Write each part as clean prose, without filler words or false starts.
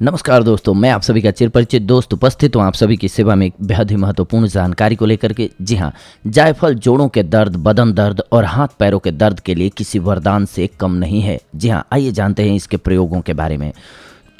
नमस्कार दोस्तों, मैं आप सभी का चिरपरिचित दोस्त उपस्थित हूँ आप सभी की सेवा में एक बेहद ही महत्वपूर्ण जानकारी को लेकर के। जी हाँ, जायफल जोड़ों के दर्द, बदन दर्द और हाथ पैरों के दर्द के लिए किसी वरदान से कम नहीं है। जी हाँ, आइए जानते हैं इसके प्रयोगों के बारे में।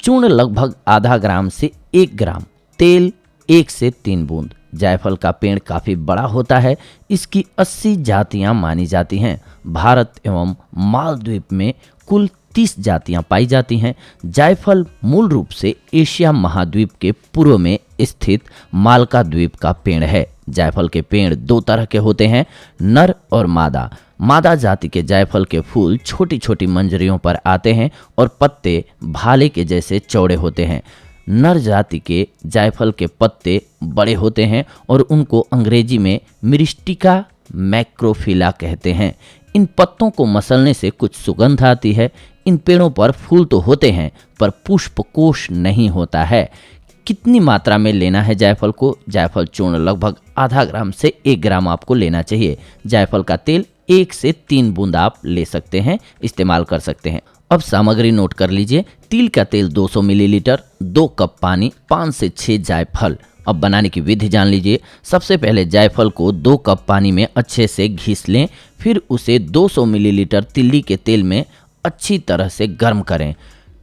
चूर्ण लगभग आधा ग्राम से 1 ग्राम, तेल 1 से 3 बूंद। जायफल का पेड़ काफ़ी बड़ा होता है। इसकी 80 जातियाँ मानी जाती हैं। भारत एवं मालद्वीप में कुल 30 जातियां पाई जाती हैं। जायफल मूल रूप से एशिया महाद्वीप के पूर्व में स्थित मालका द्वीप का पेड़ है। जायफल के पेड़ 2 तरह के होते हैं, नर और मादा। मादा जाति के जायफल के फूल छोटी छोटी मंजरियों पर आते हैं और पत्ते भाले के जैसे चौड़े होते हैं। नर जाति के जायफल के पत्ते बड़े होते हैं और उनको अंग्रेजी में मिरिस्टिका मैक्रोफिला कहते हैं। इन पत्तों को मसलने से कुछ सुगंध आती है। इन पेड़ों पर फूल तो होते हैं पर पुष्पकोश नहीं होता है। कितनी मात्रा में लेना है जायफल को? जायफल चूर्ण लगभग आधा ग्राम से 1 ग्राम आपको लेना चाहिए। जायफल का तेल 1 से 3 बूंद आप ले सकते हैं, इस्तेमाल कर सकते हैं। अब सामग्री नोट कर लीजिए। तिल का तेल 200 मिलीलीटर, 2 कप पानी, 5 से 6 जायफल। अब बनाने की विधि जान लीजिए। सबसे पहले जायफल को 2 कप पानी में अच्छे से घिस लें, फिर उसे 200 मिलीलीटर तिल्ली के तेल में अच्छी तरह से गर्म करें।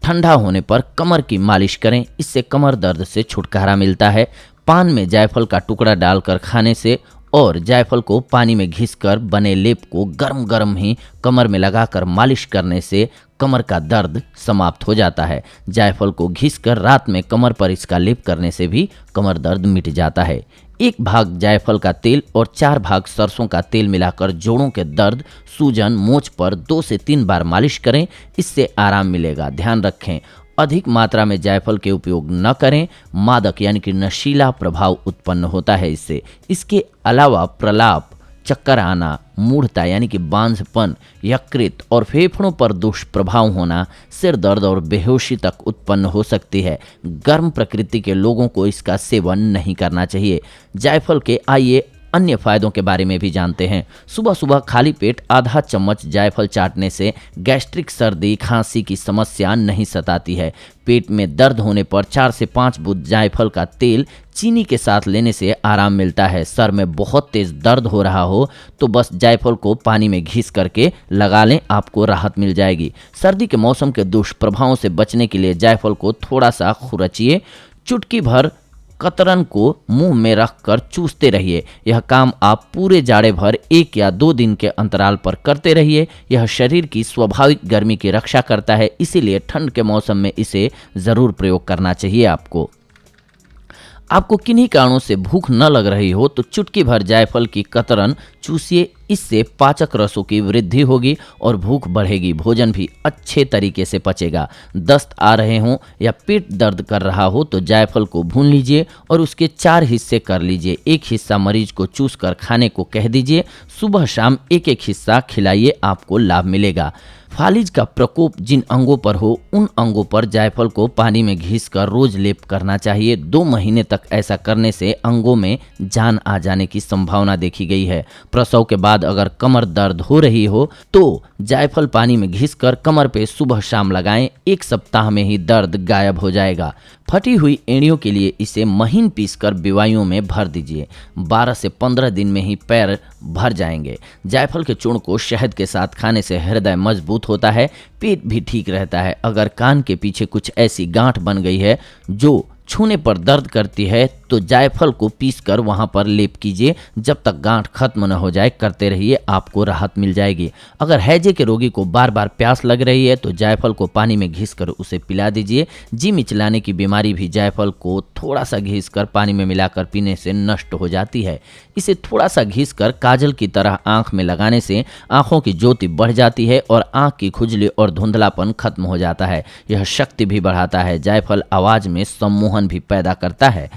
ठंडा होने पर कमर की मालिश करें, इससे कमर दर्द से छुटकारा मिलता है। पान में जायफल का टुकड़ा डालकर खाने से और जायफल को पानी में घिसकर बने लेप को गरम गरम ही कमर में लगाकर मालिश करने से कमर का दर्द समाप्त हो जाता है। जायफल को घिसकर रात में कमर पर इसका लेप करने से भी कमर दर्द मिट जाता है। 1 भाग जायफल का तेल और 4 भाग सरसों का तेल मिलाकर जोड़ों के दर्द, सूजन, मोच पर 2 से 3 बार मालिश करें, इससे आराम मिलेगा। ध्यान रखें, अधिक मात्रा में जायफल के उपयोग न करें, मादक यानी कि नशीला प्रभाव उत्पन्न होता है इससे। इसके अलावा प्रलाप, चक्कर आना, मूढ़ता यानी कि बांझपन, यकृत और फेफड़ों पर दुष्प्रभाव होना, सिर दर्द और बेहोशी तक उत्पन्न हो सकती है। गर्म प्रकृति के लोगों को इसका सेवन नहीं करना चाहिए। जायफल के आइए अन्य फायदों के बारे में भी जानते हैं। सुबह सुबह खाली पेट आधा चम्मच जायफल चाटने से गैस्ट्रिक, सर्दी, खांसी की समस्या नहीं सताती है। पेट में दर्द होने पर 4 से 5 बूंद जायफल का तेल चीनी के साथ लेने से आराम मिलता है। सर में बहुत तेज दर्द हो रहा हो तो बस जायफल को पानी में घिस करके लगा लें, आपको राहत मिल जाएगी। सर्दी के मौसम के दुष्प्रभावों से बचने के लिए जायफल को थोड़ा सा खुरचिए, चुटकी भर कतरन को मुंह में रखकर चूसते रहिए। यह काम आप पूरे जाड़े भर 1 या 2 दिन के अंतराल पर करते रहिए। यह शरीर की स्वाभाविक गर्मी की रक्षा करता है, इसीलिए ठंड के मौसम में इसे ज़रूर प्रयोग करना चाहिए। आपको किन्हीं कारणों से भूख न लग रही हो तो चुटकी भर जायफल की कतरन चूसिए, इससे पाचक रसों की वृद्धि होगी और भूख बढ़ेगी। भोजन भी अच्छे तरीके से पचेगा। दस्त आ रहे हों या पेट दर्द कर रहा हो तो जायफल को भून लीजिए और उसके 4 हिस्से कर लीजिए। 1 हिस्सा मरीज को चूस कर खाने को कह दीजिए। सुबह शाम 1-1 हिस्सा खिलाइए, आपको लाभ मिलेगा। फालिज का प्रकोप जिन अंगों पर हो उन अंगों पर जायफल को पानी में घिसकर रोज लेप करना चाहिए। 2 महीने तक ऐसा करने से अंगों में जान आ जाने की संभावना देखी गई है। प्रसव के बाद अगर कमर दर्द हो रही हो तो जायफल पानी में घिसकर कमर पे सुबह शाम लगाएं। 1 सप्ताह में ही दर्द गायब हो जाएगा। फटी हुई एड़ियों के लिए इसे महीन पीसकर बिवाइयों में भर दीजिए। 12 से 15 दिन में ही पैर भर जाएंगे। जायफल के चूर्ण को शहद के साथ खाने से हृदय मजबूत होता है, पेट भी ठीक रहता है। अगर कान के पीछे कुछ ऐसी गांठ बन गई है जो छूने पर दर्द करती है तो जायफल को पीसकर वहां पर लेप कीजिए। जब तक गांठ खत्म न हो जाए करते रहिए, आपको राहत मिल जाएगी। अगर हैजे के रोगी को बार बार प्यास लग रही है तो जायफल को पानी में घिसकर उसे पिला दीजिए। जी मिचलाने की बीमारी भी जायफल को थोड़ा सा घिसकर पानी में मिलाकर पीने से नष्ट हो जाती है। इसे थोड़ा सा घिसकर काजल की तरह आंख में लगाने से आंखों की ज्योति बढ़ जाती है और आंख की खुजली और धुंधलापन खत्म हो जाता है। यह शक्ति भी बढ़ाता है। जायफल आवाज में सम्मोहन भी पैदा करता है।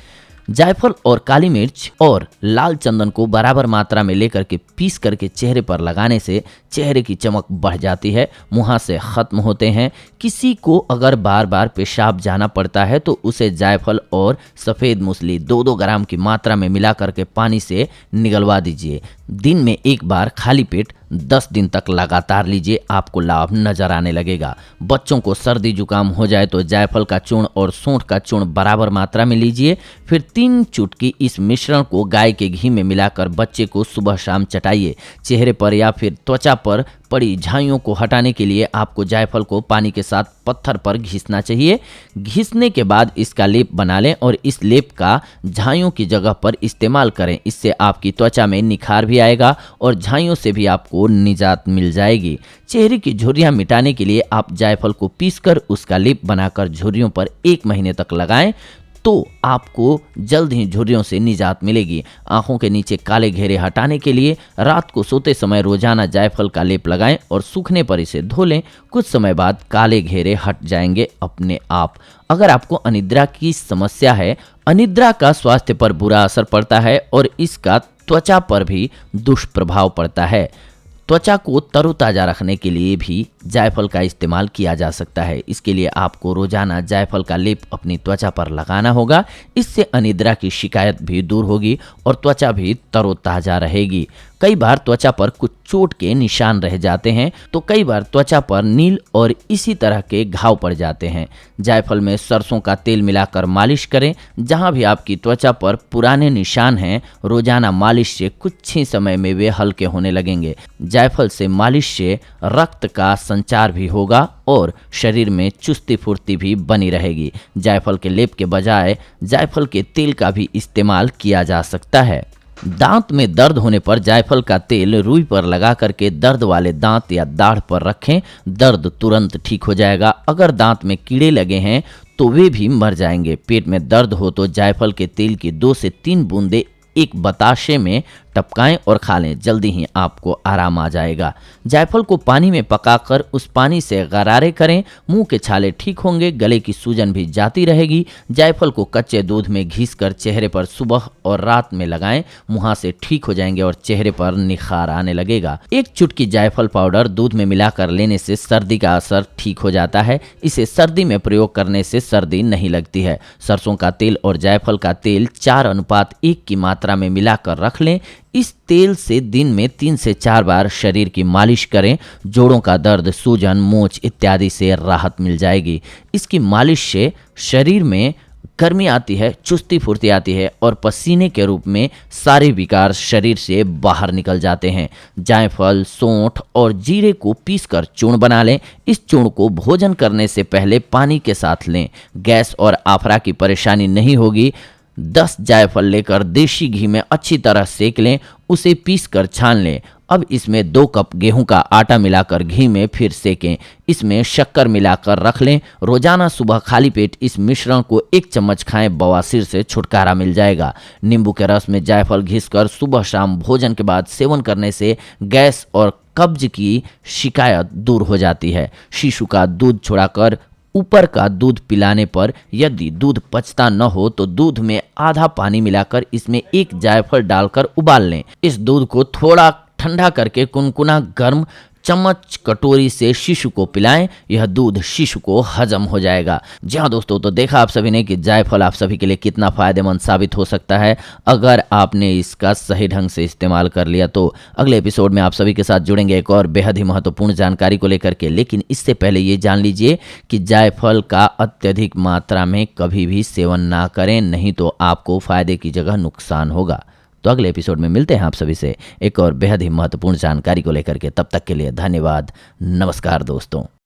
जायफल और काली मिर्च और लाल चंदन को बराबर मात्रा में लेकर के पीस करके चेहरे पर लगाने से चेहरे की चमक बढ़ जाती है, मुहासे खत्म होते हैं। किसी को अगर बार बार पेशाब जाना पड़ता है तो उसे जायफल और सफ़ेद मूसली 2-2 ग्राम की मात्रा में मिला करके पानी से निगलवा दीजिए। दिन में एक बार खाली पेट 10 दिन तक लगातार लीजिए, आपको लाभ नजर आने लगेगा। बच्चों को सर्दी जुकाम हो जाए तो जायफल का चूर्ण और सौंठ का चूर्ण बराबर मात्रा में लीजिए। फिर 3 चुटकी इस मिश्रण को गाय के घी में मिलाकर बच्चे को सुबह शाम चटाइए। चेहरे पर या फिर त्वचा पर पड़ी झाइयों को हटाने के लिए आपको जायफल को पानी के साथ पत्थर पर घिसना चाहिए। घिसने के बाद इसका लेप बना लें और इस लेप का झाइयों की जगह पर इस्तेमाल करें। इससे आपकी त्वचा में निखार भी आएगा और झाइयों से भी आपको निजात मिल जाएगी। चेहरे की झुर्रियां मिटाने के लिए आप जायफल को पीसकर उसका लेप बनाकर झुर्रियों पर 1 महीने तक लगाएं तो आपको जल्द ही झुर्रियों से निजात मिलेगी। आंखों के नीचे काले घेरे हटाने के लिए रात को सोते समय रोजाना जायफल का लेप लगाएं और सूखने पर इसे धो लें। कुछ समय बाद काले घेरे हट जाएंगे अपने आप। अगर आपको अनिद्रा की समस्या है, अनिद्रा का स्वास्थ्य पर बुरा असर पड़ता है और इसका त्वचा पर भी दुष्प्रभाव पड़ता है। त्वचा को तरोताजा रखने के लिए भी जायफल का इस्तेमाल किया जा सकता है। इसके लिए आपको रोजाना जायफल का लेप अपनी त्वचा पर लगाना होगा। इससे अनिद्रा की शिकायत भी दूर होगी और त्वचा भी तरोताजा रहेगी। कई बार त्वचा पर कुछ चोट के निशान रह जाते हैं तो कई बार त्वचा पर नील और इसी तरह के घाव पड़ जाते हैं। जायफल में सरसों का तेल मिलाकर मालिश करें। जहां भी आपकी त्वचा पर पुराने निशान हैं, रोजाना मालिश से कुछ ही समय में वे हल्के होने लगेंगे। जायफल से मालिश से रक्त का संचार भी होगा और शरीर में चुस्ती फुर्ती भी बनी रहेगी। जायफल के लेप के बजाय जायफल के तेल का भी इस्तेमाल किया जा सकता है। दांत में दर्द होने पर जायफल का तेल रुई पर लगा करके दर्द वाले दांत या दाढ़ पर रखें। दर्द तुरंत ठीक हो जाएगा। अगर दांत में कीड़े लगे हैं तो वे भी मर जाएंगे। पेट में दर्द हो तो जायफल के तेल की 2 से 3 बूंदे एक बताशे में टपकाएं और खा लें। जल्दी ही आपको आराम आ जाएगा। जायफल को पानी में पकाकर उस पानी से गरारे करें। मुंह के छाले ठीक होंगे, गले की सूजन भी जाती रहेगी। जायफल को कच्चे दूध में घिसकर चेहरे पर सुबह और रात में लगाएं। मुहासे ठीक हो जाएंगे और चेहरे पर निखार आने लगेगा। 1 चुटकी जायफल पाउडर दूध में मिलाकर लेने से सर्दी का असर ठीक हो जाता है। इसे सर्दी में प्रयोग करने से सर्दी नहीं लगती है। सरसों का तेल और जायफल का तेल 4:1 की मात्रा में मिलाकर रख लें। इस तेल से दिन में 3 से 4 बार शरीर की मालिश करें। जोड़ों का दर्द, सूजन, मोच इत्यादि से राहत मिल जाएगी। इसकी मालिश से शरीर में गर्मी आती है, चुस्ती फुर्ती आती है और पसीने के रूप में सारे विकार शरीर से बाहर निकल जाते हैं। जायफल, सौंठ और जीरे को पीसकर चूर्ण बना लें। इस चूर्ण को भोजन करने से पहले पानी के साथ लें। गैस और आफरा की परेशानी नहीं होगी। 10 जायफल लेकर देशी घी में अच्छी तरह सेक लें। उसे पीसकर छान लें। अब इसमें 2 कप गेहूं का आटा मिलाकर घी में फिर सेकें। इसमें शक्कर मिलाकर रख लें। रोजाना सुबह खाली पेट इस मिश्रण को 1 चम्मच खाएं। बवासीर से छुटकारा मिल जाएगा। नींबू के रस में जायफल घिसकर सुबह शाम भोजन के बाद सेवन करने से गैस और कब्ज की शिकायत दूर हो जाती है। शिशु का दूध छुड़ाकर ऊपर का दूध पिलाने पर यदि दूध पचता न हो तो दूध में आधा पानी मिलाकर इसमें 1 जायफल डालकर उबाल लें। इस दूध को थोड़ा ठंडा करके कुनकुना गर्म चम्मच कटोरी से शिशु को पिलाएं। यह दूध शिशु को हजम हो जाएगा। जी हाँ दोस्तों, तो देखा आप सभी ने कि जायफल आप सभी के लिए कितना फायदेमंद साबित हो सकता है अगर आपने इसका सही ढंग से इस्तेमाल कर लिया। तो अगले एपिसोड में आप सभी के साथ जुड़ेंगे एक और बेहद ही महत्वपूर्ण जानकारी को लेकर के। लेकिन इससे पहले ये जान लीजिए कि जायफल का अत्यधिक मात्रा में कभी भी सेवन ना करें, नहीं तो आपको फायदे की जगह नुकसान होगा। तो अगले एपिसोड में मिलते हैं आप सभी से एक और बेहद ही महत्वपूर्ण जानकारी को लेकर के। तब तक के लिए धन्यवाद। नमस्कार दोस्तों।